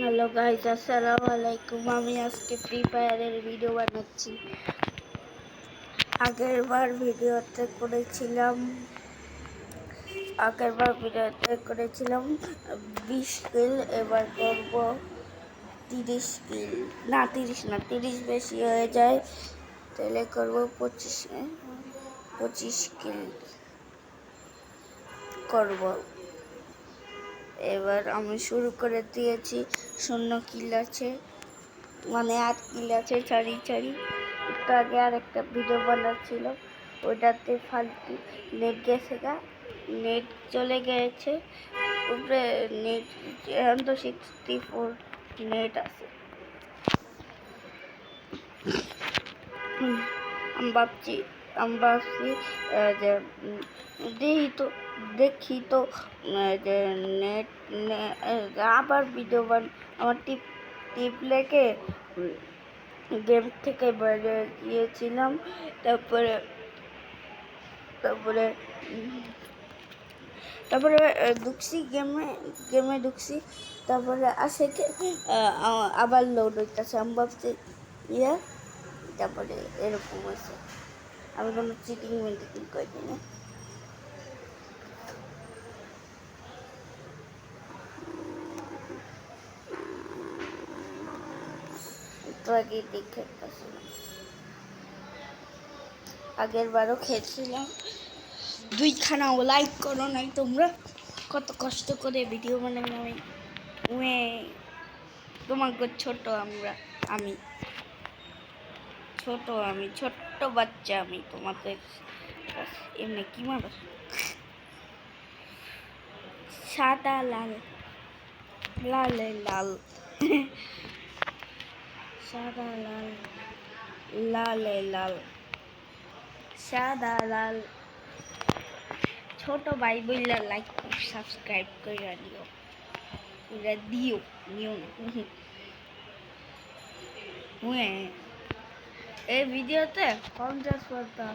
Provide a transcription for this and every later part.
Hello guys, আসসালামু আলাইকুম। আমি আজকে ফ্রি ফায়ারের ভিডিও বানাচ্ছি। আগেরবার ভিডিওতে করেছিলাম 20 কিল। এবার করব 30 কিল। না 30 না, 30 বেশি হয়ে যায়, তাহলে করব 25 কিল করব। এবার আমি শুরু করে দিয়েছি। 0 কিল আছে, মানে 8 কিল আছে। ছাড়ি একটু আগে আর একটা ভিডিও বানাচ্ছিল, ওটাতে ফালতু নেট গেছে গা, নেট চলে গেছে উপরে। নেট এখন তো 64 নেট আছে। আমি ভাবছি যে দেখি তো যে নেট আবার ভিডিও আমার টিপ লেগে গেম থেকে বাইরে গিয়েছিলাম। তারপরে ঢুকছি গেমে ঢুকছি। তারপরে আসে আবার লোড হইতেছে। আমি ভাবছি তারপরে এরকম হয়েছে। আমি কোনো চিটিং করি না। তো আগে দেখে আগের বারও খেয়েছিলাম। 2খানাও লাইক করো নাই তোমরা। কত কষ্ট করে ভিডিও বানাই আমি। তোমাকে আমি ছোট্ট বাচ্চা। আমি তোমাদের এমনি কি মারো? সাদা লাল লালে লাল সাদা লাল লালে লাল সাদা লাল। ছোট ভাই বললে লাইক সাবস্ক্রাইব করে দিও নিও না। এই ভিডিওতে 50 করতাম।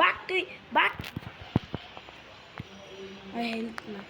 বাঘ তুই বাঘ। হেল্প না।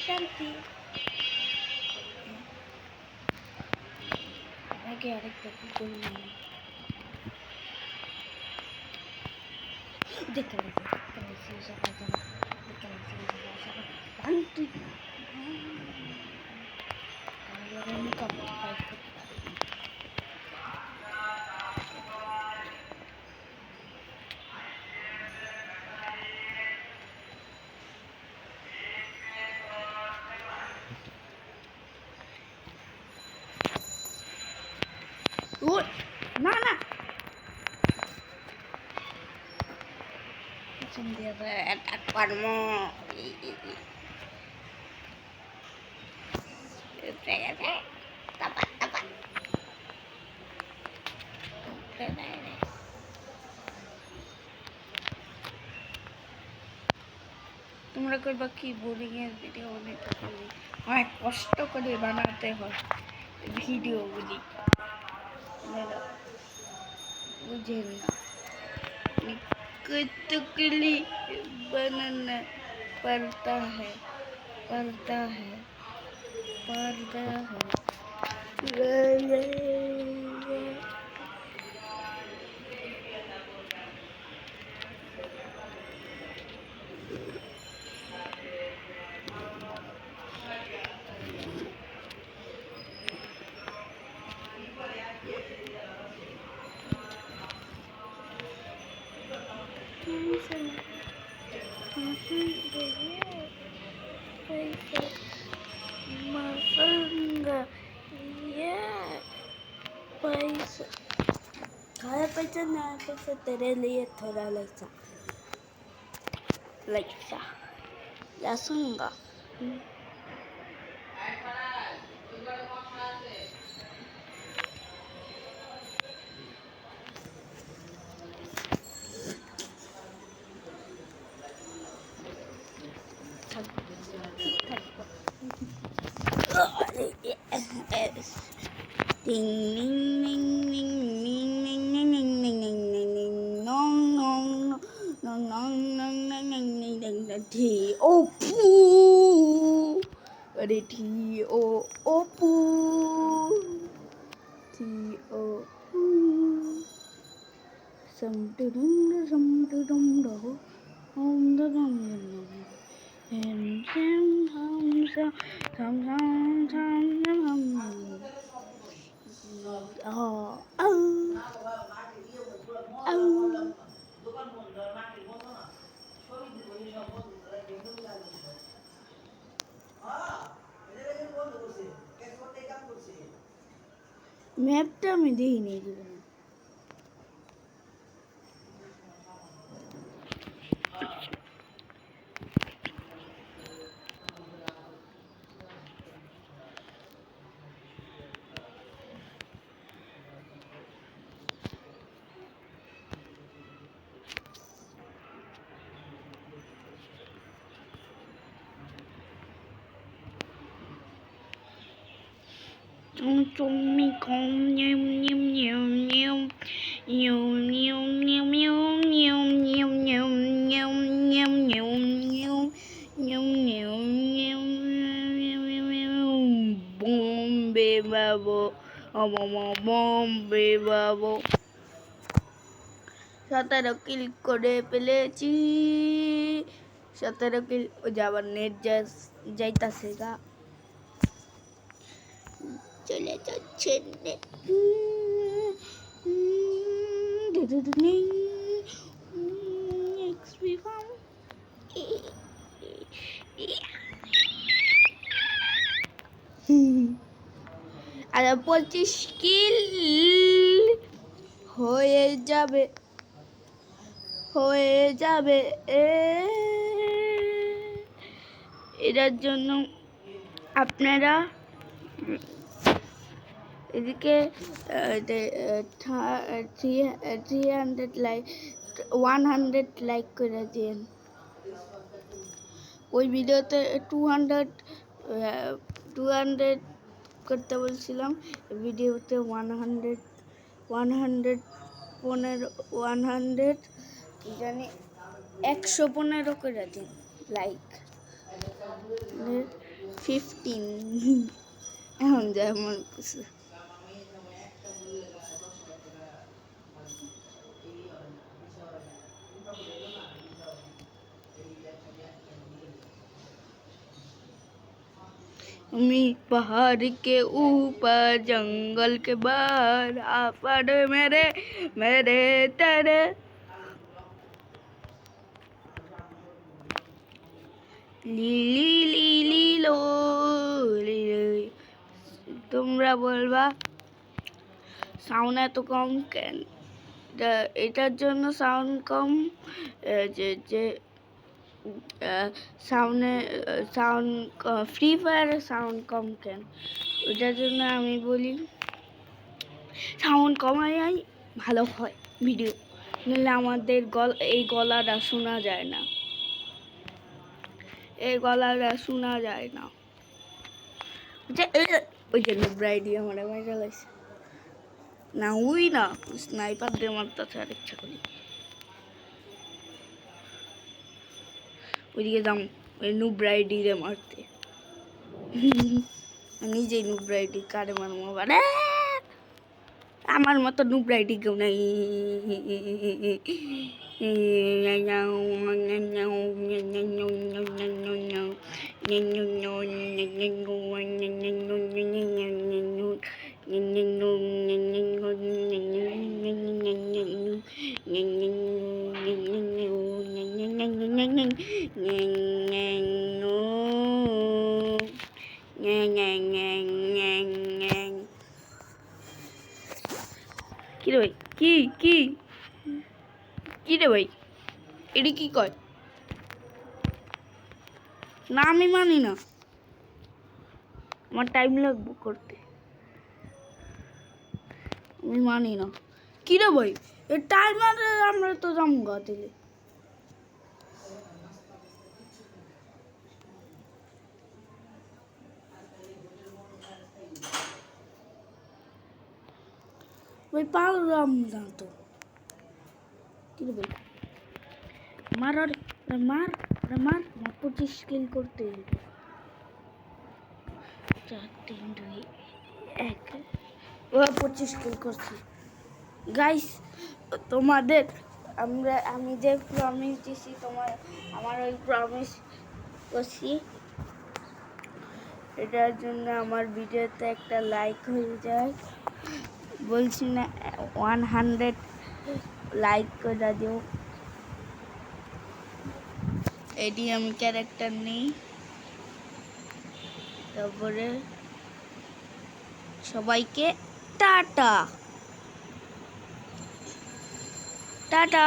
শান্তি। আগে আরেকটা কুকুর দেখতে না অ্যাটাক পারবো। তোমরা করবা কি? বোরিং এর ভিডিও বানাতে অনেক কষ্ট করে বানাতে হয় ভিডিওগুলি, বুঝেন না? कथकली बनाना पड़ता है चलना तो फिर तेरे लिए थोड़ा लाइसा या सुनूंगा ম্যাপটা আমি দেখিনি জীবনে বাবু 17 কিল করে ফেলেছি 17 কিল যাবার নেট যাইতাছে গা চলে যাচ্ছে নেট আর 25 কিল হয়ে যাবে এটার জন্য আপনারা এদিকে 300 লাইক 100 লাইক করে দিন ওই ভিডিওতে 200 করতে বলছিলাম ভিডিওতে 100 কি জানি 115 করে দিন লাইক 15 এখন যেমন কিছু मी पहाड़ के ऊपर जंगल के बाहर आफड़ मेरे तेरे ली लो তোমরা বলবা সাউন্ড এত কম কেন এটার জন্য সাউন্ড কম যে সাউন্ড ফ্রি ফায়ারে সাউন্ড কম কেন ওটার জন্য আমি বলি সাউন্ড কমাই ভালো হয় ভিডিও নাহলে আমাদের এই গলাটা শোনা যায় না ওই যে ব্রাইডি আমার মাইরা লাগছে না স্নাইপার দিয়ে মারতেছে আর ইচ্ছা করি ওইদিকে যাম ওই নুব্রাইডি রে মারতে নিজেই নুব্রাইডি কারে মারবো আবার আমার মতো নুব্রাইডি কেউ নাই কি রে কি কি রে ভাই, এটি কি কয়? না আমি মানি না, আমার টাইম লাগবে করতে, আমি মানি না। কি রে ভাই, এই টাইমার আমরা তো জামগা দিলে। ভাই পারলাম না তো। কি রে ভাই, মার আর মার মার 25 কিল করতে। 4 3 2 1 ও 25 কিল করছি গাইস। তোমাদের আমি যে প্রমিস দিছি তোমার, আমার ওই প্রমিস করছি, এটার জন্য আমার ভিডিওতে একটা লাইক হয়ে যায়। বলছি না 100 লাইক করে দিও। এটি আমি ক্যারেক্টার নেই, তারপরে সবাইকে টাটা টাটা।